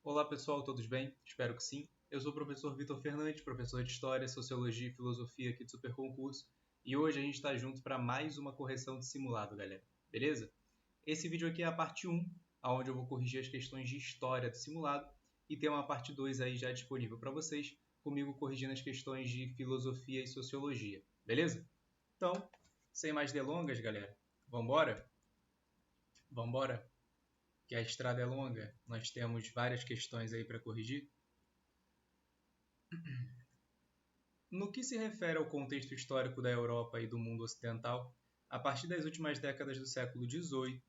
Olá pessoal, todos bem? Espero que sim. Eu sou o professor Vitor Fernandes, professor de História, Sociologia e Filosofia aqui do Super Concurso, e hoje a gente está junto para mais uma correção de simulado, galera. Beleza? Esse vídeo aqui é a parte 1, onde eu vou corrigir as questões de História do simulado, e tem uma parte 2 aí já disponível para vocês, comigo corrigindo as questões de Filosofia e Sociologia. Beleza? Então, sem mais delongas, galera, vambora? Vambora? Que a estrada é longa, nós temos várias questões aí para corrigir. No que se refere ao contexto histórico da Europa e do mundo ocidental, a partir das últimas décadas do século XVIII,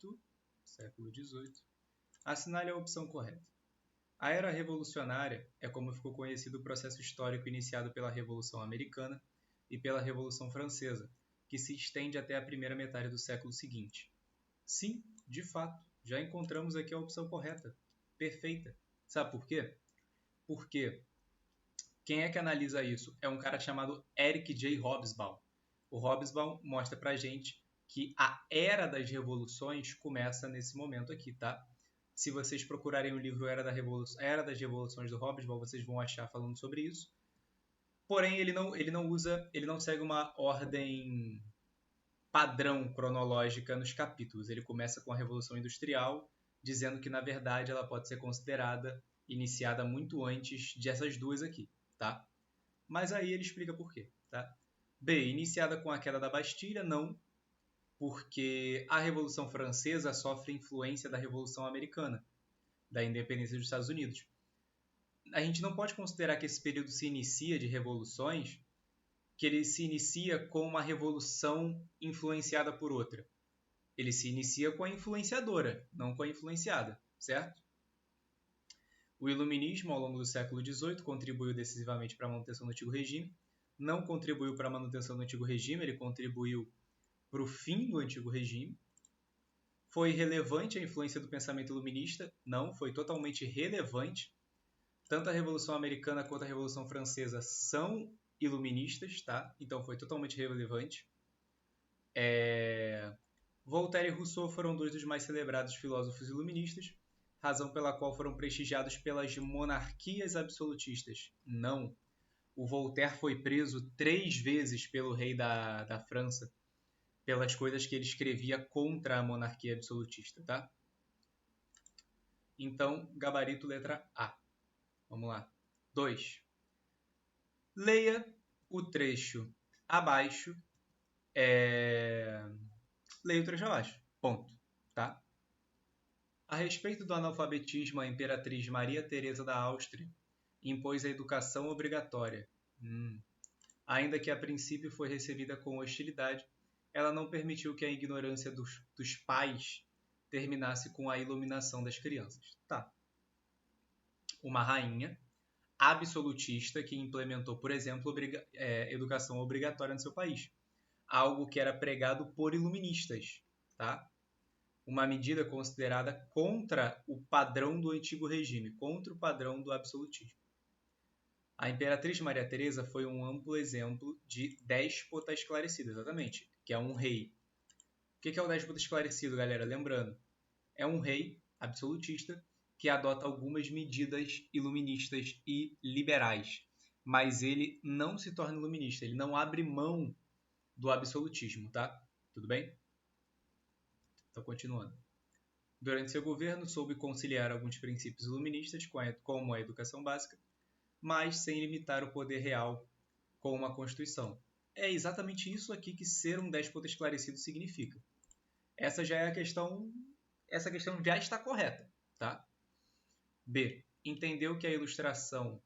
assinale a opção correta. A Era Revolucionária é como ficou conhecido o processo histórico iniciado pela Revolução Americana e pela Revolução Francesa, que se estende até a primeira metade do século seguinte. Sim, de fato, já encontramos aqui a opção correta. Perfeita. Sabe por quê? Porque quem é que analisa isso? É um cara chamado Eric J. Hobsbawm. O Hobsbawm mostra pra gente que a Era das Revoluções começa nesse momento aqui, tá? Se vocês procurarem o livro Era das Revoluções do Hobsbawm, vocês vão achar falando sobre isso. Porém, ele não segue uma ordem padrão cronológica nos capítulos. Ele começa com a Revolução Industrial, dizendo que, na verdade, ela pode ser considerada iniciada muito antes dessas duas aqui, tá? Mas aí ele explica por quê, tá? B. Iniciada com a queda da Bastilha, não, porque a Revolução Francesa sofre influência da Revolução Americana, da independência dos Estados Unidos. A gente não pode considerar que esse período se inicia de revoluções, que ele se inicia com uma revolução influenciada por outra. Ele se inicia com a influenciadora, não com a influenciada, certo? O iluminismo, ao longo do século XVIII, contribuiu decisivamente para a manutenção do antigo regime. Não contribuiu para a manutenção do antigo regime, ele contribuiu para o fim do antigo regime. Foi relevante a influência do pensamento iluminista? Não, foi totalmente relevante. Tanto a Revolução Americana quanto a Revolução Francesa são iluministas, tá? Então foi totalmente relevante. Voltaire e Rousseau foram dois dos mais celebrados filósofos iluministas, razão pela qual foram prestigiados pelas monarquias absolutistas. Não. O Voltaire foi preso 3 vezes pelo rei da França, pelas coisas que ele escrevia contra a monarquia absolutista, tá? Então, gabarito letra A. Vamos lá. 2. Leia o trecho abaixo. Leia o trecho abaixo. Ponto. Tá? A respeito do analfabetismo, a imperatriz Maria Teresa da Áustria impôs a educação obrigatória. Ainda que a princípio foi recebida com hostilidade, ela não permitiu que a ignorância dos pais terminasse com a iluminação das crianças. Tá. Uma rainha absolutista que implementou, por exemplo, educação obrigatória no seu país. Algo que era pregado por iluministas. Tá? Uma medida considerada contra o padrão do antigo regime, contra o padrão do absolutismo. A imperatriz Maria Teresa foi um amplo exemplo de déspota esclarecido, exatamente, que é um rei. O que é o déspota esclarecido, galera? Lembrando, é um rei absolutista que adota algumas medidas iluministas e liberais, mas ele não se torna iluminista, ele não abre mão do absolutismo, tá? Tudo bem? Então, continuando. Durante seu governo, soube conciliar alguns princípios iluministas, como a educação básica, mas sem limitar o poder real com uma Constituição. É exatamente isso aqui que ser um déspota esclarecido significa. Essa já é a questão. Essa questão já está correta, tá? B. Entendeu que a ilustração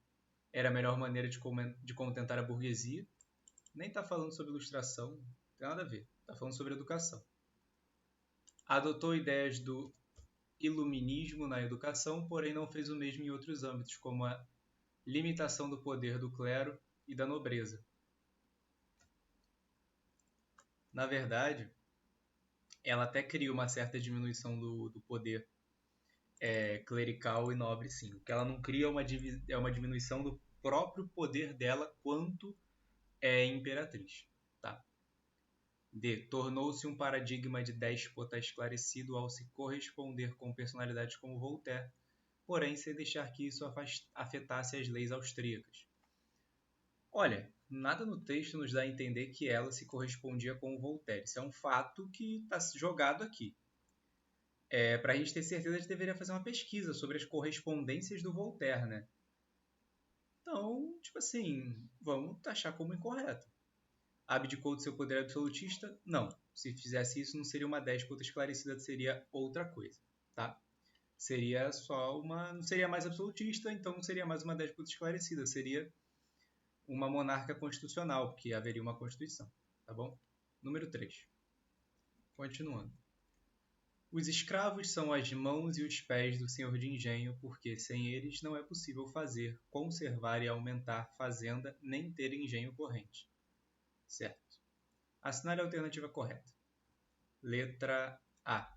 era a melhor maneira de contentar a burguesia. Nem está falando sobre ilustração, não tem nada a ver. Está falando sobre educação. Adotou ideias do iluminismo na educação, porém não fez o mesmo em outros âmbitos, como a limitação do poder do clero e da nobreza. Na verdade, ela até cria uma certa diminuição do poder clerical e nobre, sim. O que ela não cria é uma diminuição do próprio poder dela quanto imperatriz. Tá? D. Tornou-se um paradigma de déspota esclarecido ao se corresponder com personalidades como Voltaire, porém sem deixar que isso afetasse as leis austríacas. Olha, nada no texto nos dá a entender que ela se correspondia com o Voltaire. Isso é um fato que está jogado aqui. Para a gente ter certeza, a gente deveria fazer uma pesquisa sobre as correspondências do Voltaire, né? Então, tipo assim, vamos taxar como incorreto. Abdicou do seu poder absolutista? Não. Se fizesse isso, não seria uma déspota esclarecida, seria outra coisa, tá? Seria só uma... Não seria mais absolutista, então não seria mais uma déspota esclarecida. Seria uma monarca constitucional, porque haveria uma constituição, tá bom? Número 3. Continuando. Os escravos são as mãos e os pés do senhor de engenho, porque sem eles não é possível fazer, conservar e aumentar fazenda, nem ter engenho corrente. Certo. Assinale a alternativa correta. Letra A.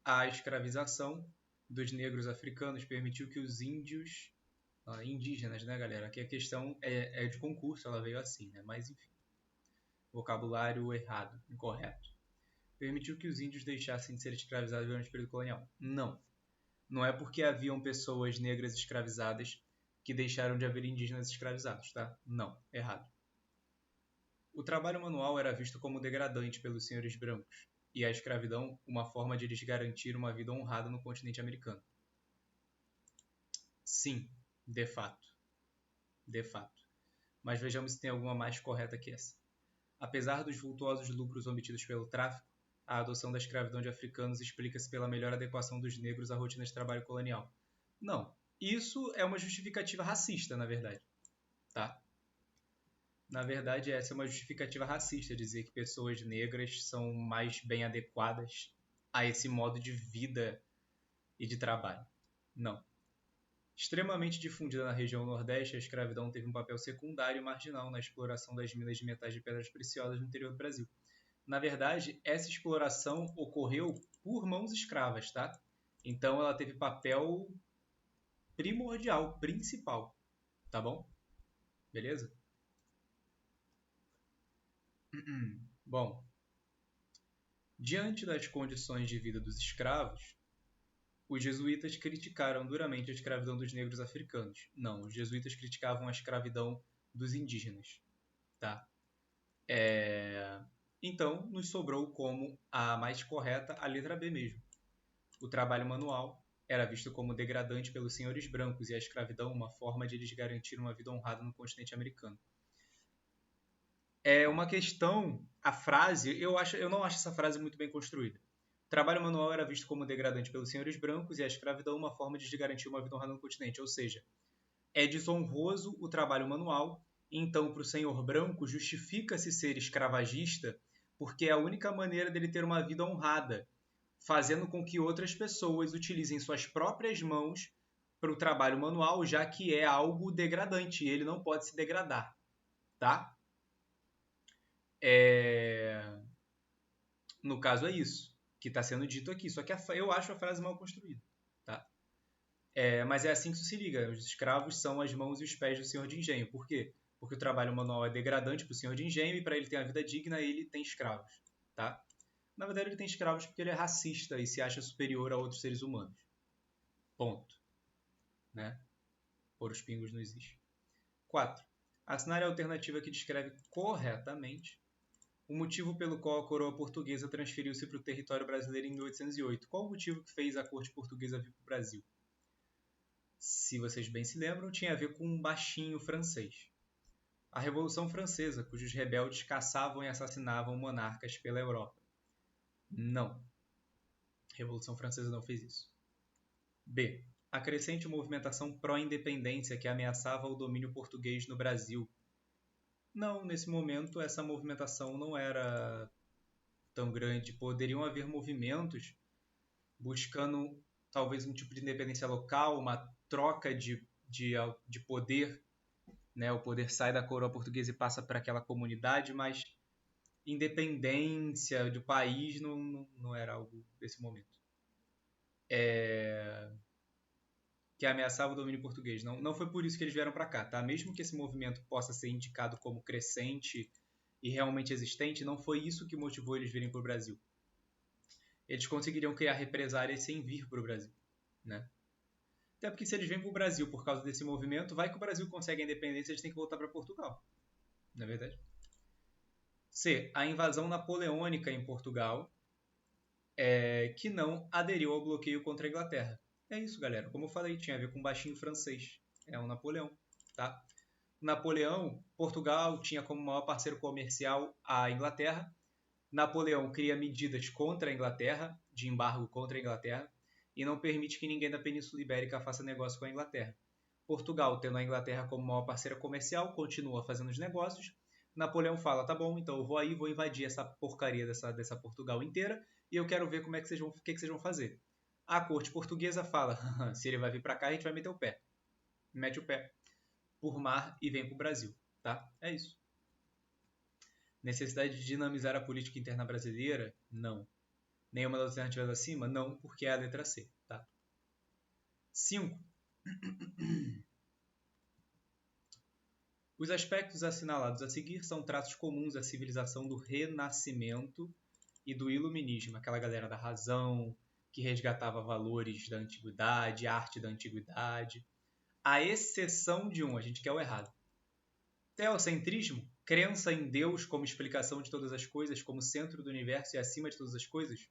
A escravização dos negros africanos permitiu que os índios... indígenas, né, galera? Aqui a questão é de concurso, ela veio assim, né? Mas, enfim. Vocabulário errado, incorreto. Permitiu que os índios deixassem de ser escravizados durante o período colonial. Não. Não é porque haviam pessoas negras escravizadas que deixaram de haver indígenas escravizados, tá? Não. Errado. O trabalho manual era visto como degradante pelos senhores brancos, e a escravidão uma forma de lhes garantir uma vida honrada no continente americano. Sim, de fato. De fato. Mas vejamos se tem alguma mais correta que essa. Apesar dos vultuosos lucros obtidos pelo tráfico, a adoção da escravidão de africanos explica-se pela melhor adequação dos negros à rotina de trabalho colonial. Não, isso é uma justificativa racista, na verdade. Tá? Na verdade, essa é uma justificativa racista, dizer que pessoas negras são mais bem adequadas a esse modo de vida e de trabalho. Não. Extremamente difundida na região Nordeste, a escravidão teve um papel secundário e marginal na exploração das minas de metais de pedras preciosas no interior do Brasil. Na verdade, essa exploração ocorreu por mãos escravas, tá? Então ela teve papel primordial, principal, tá bom? Beleza? Bom, diante das condições de vida dos escravos, os jesuítas criticaram duramente a escravidão dos negros africanos. Não, os jesuítas criticavam a escravidão dos indígenas, tá? Então, nos sobrou como a mais correta a letra B mesmo. O trabalho manual era visto como degradante pelos senhores brancos e a escravidão uma forma de lhes garantir uma vida honrada no continente americano. É uma questão, a frase, eu não acho essa frase muito bem construída. O trabalho manual era visto como degradante pelos senhores brancos e a escravidão uma forma de lhes garantir uma vida honrada no continente. Ou seja, é desonroso o trabalho manual, então para o senhor branco justifica-se ser escravagista porque é a única maneira dele ter uma vida honrada, fazendo com que outras pessoas utilizem suas próprias mãos para o trabalho manual, já que é algo degradante e ele não pode se degradar, tá? No caso é isso que está sendo dito aqui, só que eu acho a frase mal construída, tá? Mas é assim que isso se liga. Os escravos são as mãos e os pés do senhor de engenho. Por quê? Porque o trabalho manual é degradante para o senhor de engenho e para ele ter uma vida digna, ele tem escravos, tá? Na verdade, ele tem escravos porque ele é racista e se acha superior a outros seres humanos. Ponto. Né? Por os pingos nos is. 4. Assinale a alternativa que descreve corretamente o motivo pelo qual a coroa portuguesa transferiu-se para o território brasileiro em 1808. Qual o motivo que fez a corte portuguesa vir para o Brasil? Se vocês bem se lembram, tinha a ver com um baixinho francês. A Revolução Francesa, cujos rebeldes caçavam e assassinavam monarcas pela Europa. Não. A Revolução Francesa não fez isso. B. A crescente movimentação pró-independência que ameaçava o domínio português no Brasil. Não, nesse momento essa movimentação não era tão grande. Poderiam haver movimentos buscando talvez um tipo de independência local, uma troca de poder, né? O poder sai da coroa portuguesa e passa para aquela comunidade, mas independência do país não era algo desse momento. Que ameaçava o domínio português. Não foi por isso que eles vieram para cá, tá? Mesmo que esse movimento possa ser indicado como crescente e realmente existente, não foi isso que motivou eles virem para o Brasil. eles conseguiriam criar represálias sem vir para o Brasil, né? Até porque se eles vêm para o Brasil por causa desse movimento, vai que o Brasil consegue a independência, eles têm que voltar para Portugal, não é verdade? C. A invasão napoleônica em Portugal, que não aderiu ao bloqueio contra a Inglaterra. É isso, galera. Como eu falei, tinha a ver com o baixinho francês. É o Napoleão, tá? Napoleão, Portugal tinha como maior parceiro comercial a Inglaterra. Napoleão cria medidas contra a Inglaterra, de embargo contra a Inglaterra, e não permite que ninguém da Península Ibérica faça negócio com a Inglaterra. Portugal, tendo a Inglaterra como maior parceira comercial, continua fazendo os negócios. Napoleão fala, tá bom, então eu vou aí, vou invadir essa porcaria dessa Portugal inteira, e eu quero ver como é que vocês vão fazer. A corte portuguesa fala, se ele vai vir para cá, a gente vai meter o pé. Mete o pé por mar e vem para o Brasil, tá? É isso. Necessidade de dinamizar a política interna brasileira? Não. Nenhuma das alternativas acima? Não, porque é a letra C, tá? 5. Os aspectos assinalados a seguir são traços comuns à civilização do Renascimento e do Iluminismo, aquela galera da razão, que resgatava valores da antiguidade, arte da antiguidade, à exceção de um, a gente quer o errado. Teocentrismo, crença em Deus como explicação de todas as coisas, como centro do universo e acima de todas as coisas?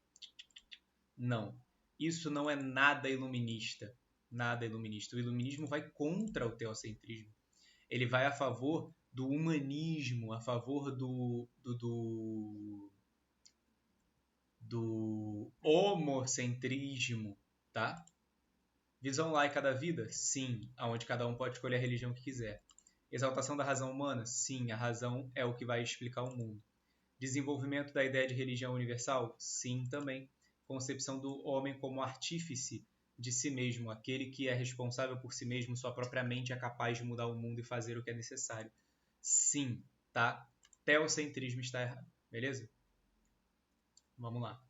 Não. Isso não é nada iluminista. Nada iluminista. O iluminismo vai contra o teocentrismo. Ele vai a favor do humanismo, a favor do homocentrismo, tá? Visão laica da vida? Sim, aonde cada um pode escolher a religião que quiser. Exaltação da razão humana? Sim, a razão é o que vai explicar o mundo. Desenvolvimento da ideia de religião universal? Sim, também. Concepção do homem como artífice de si mesmo, aquele que é responsável por si mesmo, sua própria mente é capaz de mudar o mundo e fazer o que é necessário. Sim, tá? Teocentrismo está errado, beleza? Vamos lá.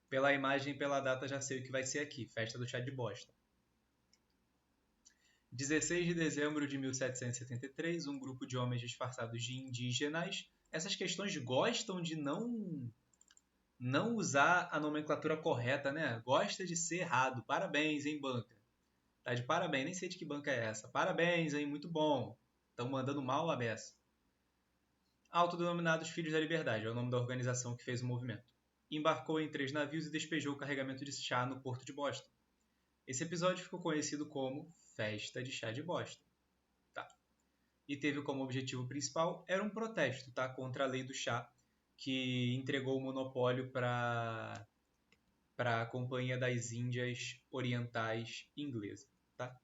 Pela imagem e pela data já sei o que vai ser aqui, festa do chá de bosta. 16 de dezembro de 1773, um grupo de homens disfarçados de indígenas. Essas questões gostam de não usar a nomenclatura correta, né? Gosta de ser errado. Parabéns, hein, banca? Tá de parabéns, nem sei de que banca é essa. Parabéns, hein, muito bom. Estão mandando mal a beça. Autodenominados Filhos da Liberdade, é o nome da organização que fez o movimento. Embarcou em 3 navios e despejou o carregamento de chá no porto de Boston. Esse episódio ficou conhecido como Festa de Chá de Boston. Tá. E teve como objetivo principal era um protesto, tá, contra a lei do chá, que entregou o monopólio para a Companhia das Índias Orientais Inglesa. Tá?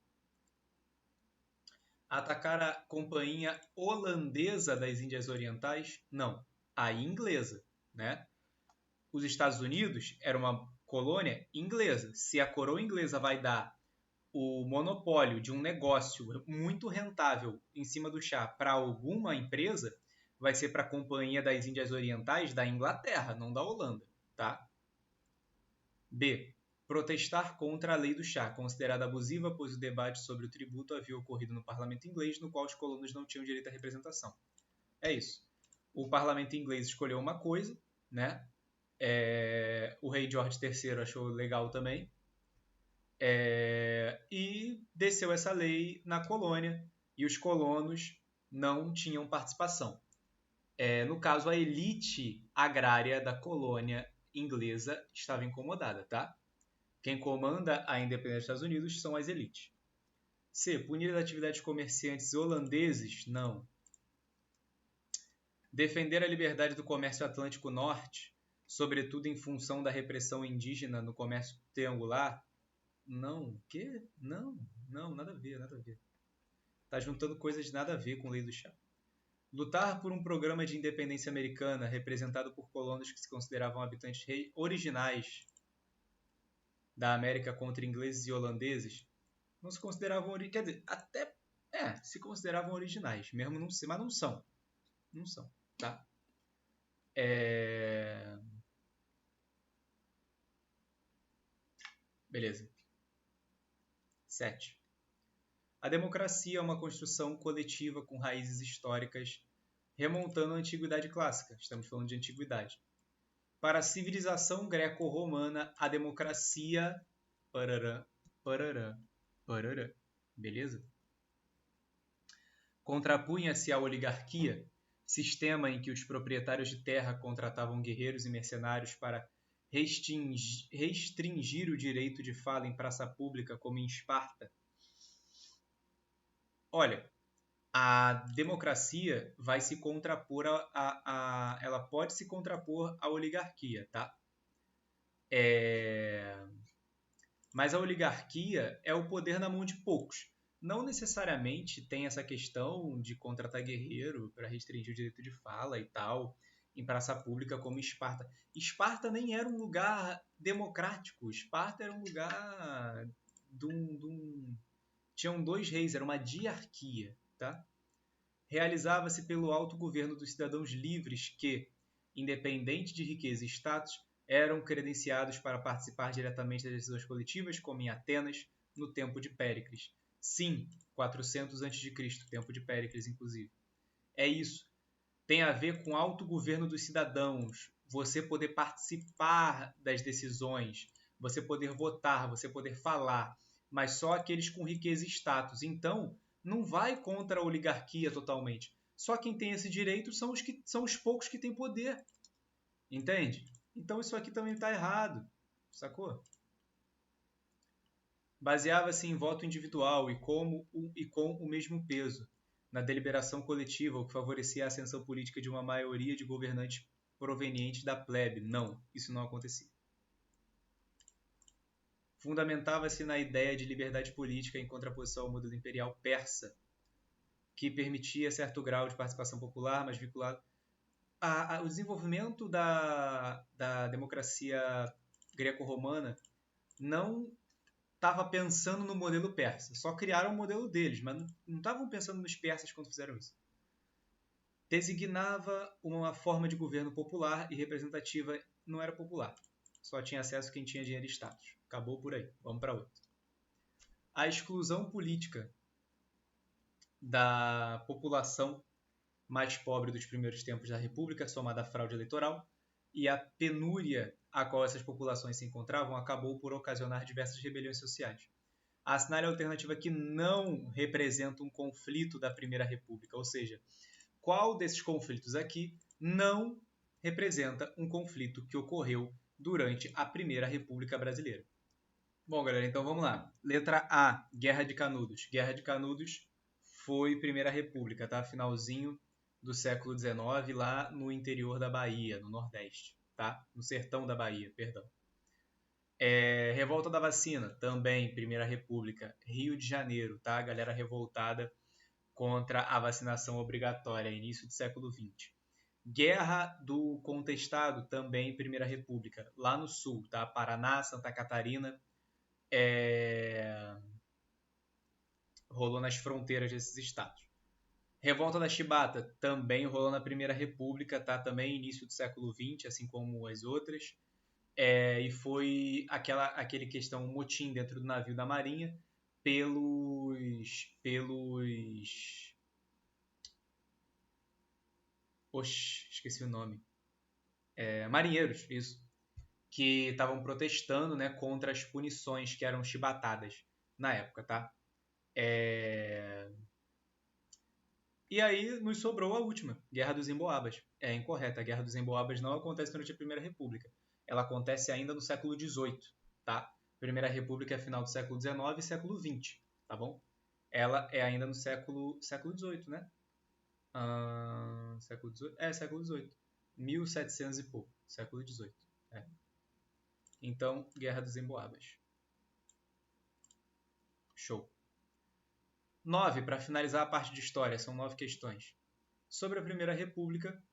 Atacar a Companhia Holandesa das Índias Orientais? Não, a inglesa. Né? Os Estados Unidos era uma colônia inglesa. Se a coroa inglesa vai dar o monopólio de um negócio muito rentável em cima do chá para alguma empresa, vai ser para a Companhia das Índias Orientais da Inglaterra, não da Holanda, tá? B. Protestar contra a lei do chá, considerada abusiva, pois o debate sobre o tributo havia ocorrido no parlamento inglês, no qual os colonos não tinham direito à representação. É isso. O parlamento inglês escolheu uma coisa, né? O rei George III achou legal também, e desceu essa lei na colônia, e os colonos não tinham participação. No caso, a elite agrária da colônia inglesa estava incomodada, tá? Quem comanda a independência dos Estados Unidos são as elites. C. Punir as atividades comerciantes holandeses? Não. Defender a liberdade do comércio Atlântico Norte, sobretudo em função da repressão indígena no comércio triangular? Não. Quê? Não, nada a ver, nada a ver. Tá juntando coisas de nada a ver com a lei do chá. Lutar por um programa de independência americana representado por colonos que se consideravam habitantes originais da América contra ingleses e holandeses, não se consideravam quer dizer, até se consideravam originais, mesmo não ser, mas não são. Não são, tá? Beleza. 7. A democracia é uma construção coletiva com raízes históricas remontando à antiguidade clássica. Estamos falando de antiguidade. Para a civilização greco-romana, a democracia... Parará, parará, parará. Beleza? Contrapunha-se à oligarquia, sistema em que os proprietários de terra contratavam guerreiros e mercenários para restringir o direito de fala em praça pública, como em Esparta. Olha, a democracia vai se contrapor ela pode se contrapor à oligarquia, tá? Mas a oligarquia é o poder na mão de poucos. Não necessariamente tem essa questão de contratar guerreiro para restringir o direito de fala e tal, em praça pública como Esparta. Esparta nem era um lugar democrático. Esparta era um lugar tinham 2 reis, era uma diarquia, tá? Realizava-se pelo alto governo dos cidadãos livres que, independente de riqueza e status, eram credenciados para participar diretamente das decisões coletivas, como em Atenas, no tempo de Péricles. Sim, 400 a.C., tempo de Péricles, inclusive. É isso. Tem a ver com o autogoverno dos cidadãos, você poder participar das decisões, você poder votar, você poder falar, mas só aqueles com riqueza e status. Então, não vai contra a oligarquia totalmente. Só quem tem esse direito são os poucos que têm poder. Entende? Então isso aqui também está errado. Sacou? Baseava-se em voto individual e com o mesmo peso na deliberação coletiva, o que favorecia a ascensão política de uma maioria de governantes provenientes da plebe. Não, isso não acontecia. Fundamentava-se na ideia de liberdade política em contraposição ao modelo imperial persa, que permitia certo grau de participação popular, mas vinculado o desenvolvimento da democracia greco-romana não estava pensando no modelo persa. Só criaram o modelo deles, mas não estavam pensando nos persas quando fizeram isso. Designava uma forma de governo popular e representativa, não era popular. Só tinha acesso quem tinha dinheiro e status. Acabou por aí. Vamos para outro. A exclusão política da população mais pobre dos primeiros tempos da República, somada à fraude eleitoral, e a penúria a qual essas populações se encontravam acabou por ocasionar diversas rebeliões sociais. A cenário alternativa que não representa um conflito da Primeira República, ou seja, qual desses conflitos aqui não representa um conflito que ocorreu durante a Primeira República Brasileira. Bom, galera, então vamos lá. Letra A, Guerra de Canudos. Guerra de Canudos foi Primeira República, tá? Finalzinho do século XIX, lá no interior da Bahia, no Nordeste, tá? No sertão da Bahia, perdão. Revolta da Vacina, também Primeira República, Rio de Janeiro, tá? Galera revoltada contra a vacinação obrigatória, início do século XX. Guerra do Contestado, também Primeira República, lá no sul, tá? Paraná, Santa Catarina, rolou nas fronteiras desses estados. Revolta da Chibata também rolou na Primeira República, tá? Também início do século XX, assim como as outras. E foi aquele questão motim dentro do navio da Marinha pelos Oxi, esqueci o nome. Marinheiros, isso. Que estavam protestando, né, contra as punições que eram chibatadas na época, tá? E aí nos sobrou a última, Guerra dos Emboabas. É incorreta, a Guerra dos Emboabas não acontece durante a Primeira República. Ela acontece ainda no século XVIII, tá? Primeira República é final do século XIX e século XX, tá bom? Ela é ainda no século XVIII, né? Século XVIII? Século XVIII. 1700 e pouco, século XVIII. Então, Guerra dos Emboabas. Show. 9, para finalizar a parte de história, são 9 questões. Sobre a Primeira República,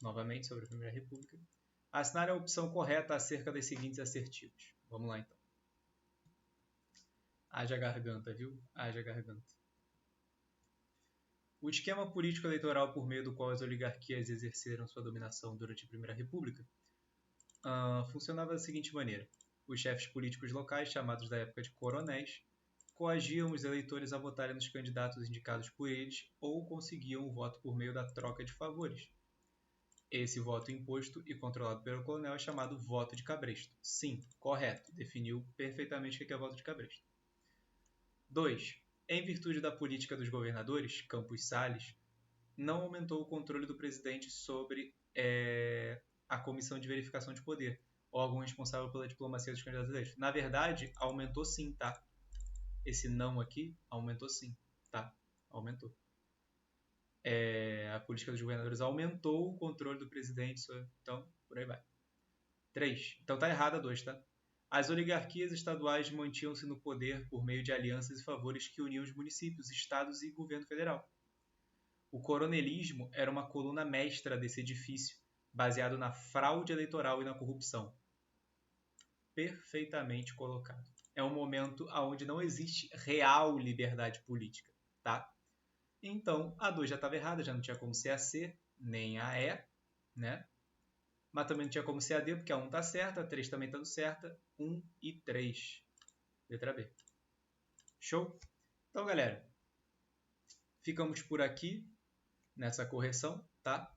novamente sobre a Primeira República, assinar a opção correta acerca das seguintes assertivas. Vamos lá, então. Haja garganta, viu? Haja garganta. O esquema político eleitoral por meio do qual as oligarquias exerceram sua dominação durante a Primeira República funcionava da seguinte maneira. Os chefes políticos locais, chamados da época de coronéis, coagiam os eleitores a votarem nos candidatos indicados por eles ou conseguiam o voto por meio da troca de favores. Esse voto imposto e controlado pelo coronel é chamado voto de cabresto. Sim, correto. Definiu perfeitamente o que é voto de cabresto. 2. Em virtude da política dos governadores, Campos Salles não aumentou o controle do presidente sobre a Comissão de Verificação de Poder, órgão responsável pela diplomacia dos candidatos eleitos. Na verdade, aumentou sim, tá? Esse não aqui aumentou sim, tá? Aumentou. A política dos governadores aumentou o controle do presidente, então, por aí vai. 3. Então tá errado a 2, tá? As oligarquias estaduais mantinham-se no poder por meio de alianças e favores que uniam os municípios, estados e governo federal. O coronelismo era uma coluna mestra desse edifício, baseado na fraude eleitoral e na corrupção. Perfeitamente colocado. É um momento onde não existe real liberdade política, tá? Então, a 2 já estava errada, já não tinha como ser a C, nem a E, né? Mas também não tinha como ser a D, porque a 1 está certa, a 3 também está certa, 1 e 3. Letra B. Show? Então, galera, ficamos por aqui nessa correção, tá?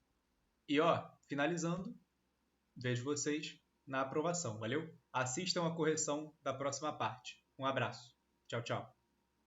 E, ó, finalizando, vejo vocês na aprovação, valeu? Assistam a correção da próxima parte. Um abraço. Tchau, tchau.